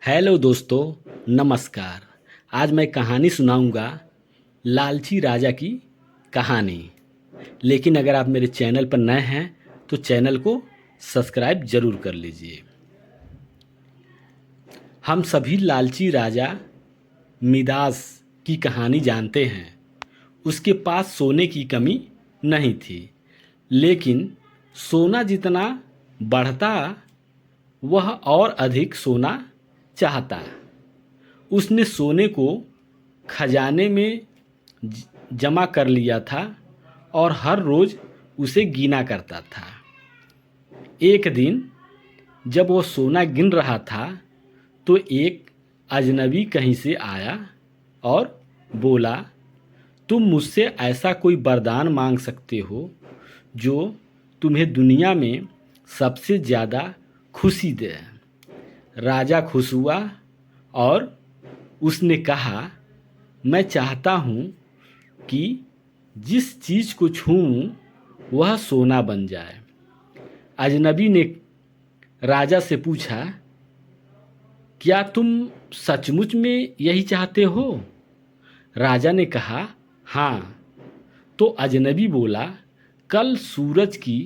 Hello दोस्तों, नमस्कार। आज मैं कहानी सुनाऊंगा लालची राजा की कहानी। लेकिन अगर आप मेरे चैनल पर नए हैं तो चैनल को सब्सक्राइब ज़रूर कर लीजिए। हम सभी लालची राजा मिदास की कहानी जानते हैं। उसके पास सोने की कमी नहीं थी, लेकिन सोना जितना बढ़ता वह और अधिक सोना चाहता। उसने सोने को खजाने में जमा कर लिया था और हर रोज़ उसे गिना करता था। एक दिन जब वो सोना गिन रहा था तो एक अजनबी कहीं से आया और बोला, तुम मुझसे ऐसा कोई वरदान मांग सकते हो जो तुम्हें दुनिया में सबसे ज़्यादा खुशी दे। राजा खुश हुआ और उसने कहा, मैं चाहता हूँ कि जिस चीज़ को छूऊं वह सोना बन जाए। अजनबी ने राजा से पूछा, क्या तुम सचमुच में यही चाहते हो? राजा ने कहा, हाँ। तो अजनबी बोला, कल सूरज की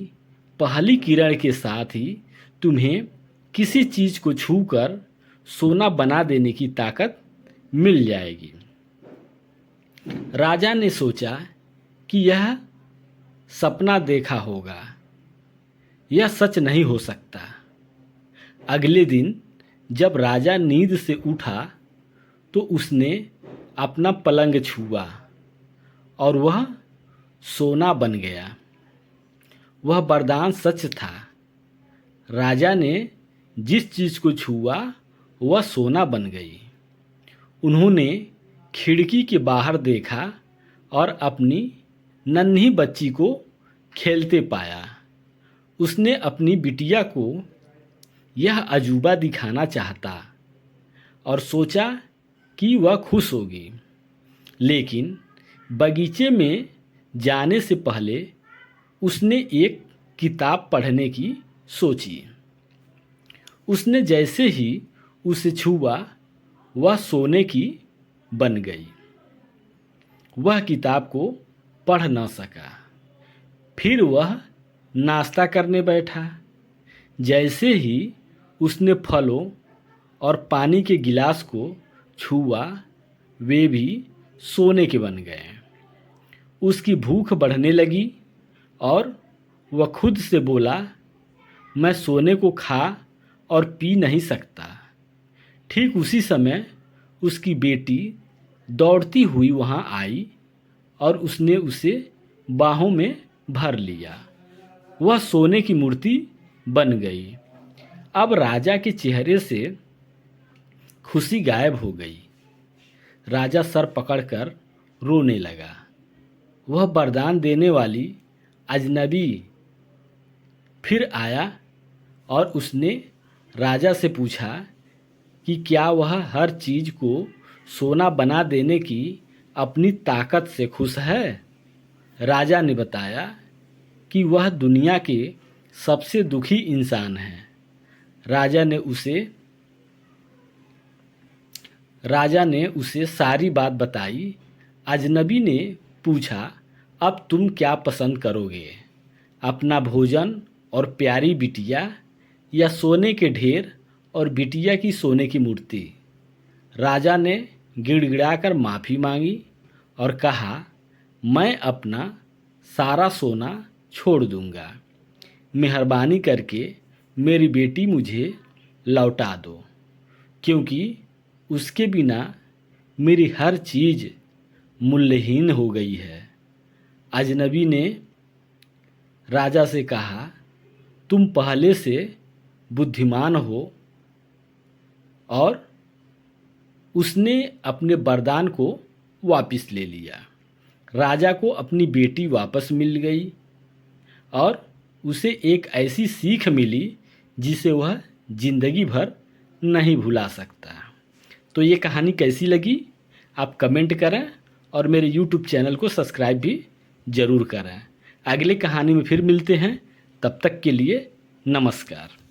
पहली किरण के साथ ही तुम्हें किसी चीज़ को छूकर सोना बना देने की ताकत मिल जाएगी। राजा ने सोचा कि यह सपना देखा होगा, यह सच नहीं हो सकता। अगले दिन जब राजा नींद से उठा तो उसने अपना पलंग छुआ और वह सोना बन गया। वह वरदान सच था। राजा ने जिस चीज़ को छुआ वह सोना बन गई। उन्होंने खिड़की के बाहर देखा और अपनी नन्ही बच्ची को खेलते पाया। उसने अपनी बिटिया को यह अजूबा दिखाना चाहता और सोचा कि वह खुश होगी। लेकिन बगीचे में जाने से पहले उसने एक किताब पढ़ने की सोची। उसने जैसे ही उसे छुआ वह सोने की बन गई। वह किताब को पढ़ न सका। फिर वह नाश्ता करने बैठा। जैसे ही उसने फलों और पानी के गिलास को छुआ वे भी सोने के बन गए। उसकी भूख बढ़ने लगी और वह खुद से बोला, मैं सोने को खा और पी नहीं सकता। ठीक उसी समय उसकी बेटी दौड़ती हुई वहाँ आई और उसने उसे बाहों में भर लिया। वह सोने की मूर्ति बन गई। अब राजा के चेहरे से खुशी गायब हो गई। राजा सर पकड़कर रोने लगा। वह वरदान देने वाली अजनबी फिर आया और उसने राजा से पूछा कि क्या वह हर चीज़ को सोना बना देने की अपनी ताकत से खुश है। राजा ने बताया कि वह दुनिया के सबसे दुखी इंसान है। राजा ने उसे सारी बात बताई। अजनबी ने पूछा, अब तुम क्या पसंद करोगे, अपना भोजन और प्यारी बिटिया या सोने के ढेर और बिटिया की सोने की मूर्ति? राजा ने गिड़गिड़ाकर माफ़ी मांगी और कहा, मैं अपना सारा सोना छोड़ दूंगा। मेहरबानी करके मेरी बेटी मुझे लौटा दो, क्योंकि उसके बिना मेरी हर चीज़ मूल्यहीन हो गई है। अजनबी ने राजा से कहा, तुम पहले से बुद्धिमान हो। और उसने अपने वरदान को वापस ले लिया। राजा को अपनी बेटी वापस मिल गई और उसे एक ऐसी सीख मिली जिसे वह ज़िंदगी भर नहीं भुला सकता। तो ये कहानी कैसी लगी आप कमेंट करें और मेरे YouTube चैनल को सब्सक्राइब भी ज़रूर करें। अगले कहानी में फिर मिलते हैं। तब तक के लिए नमस्कार।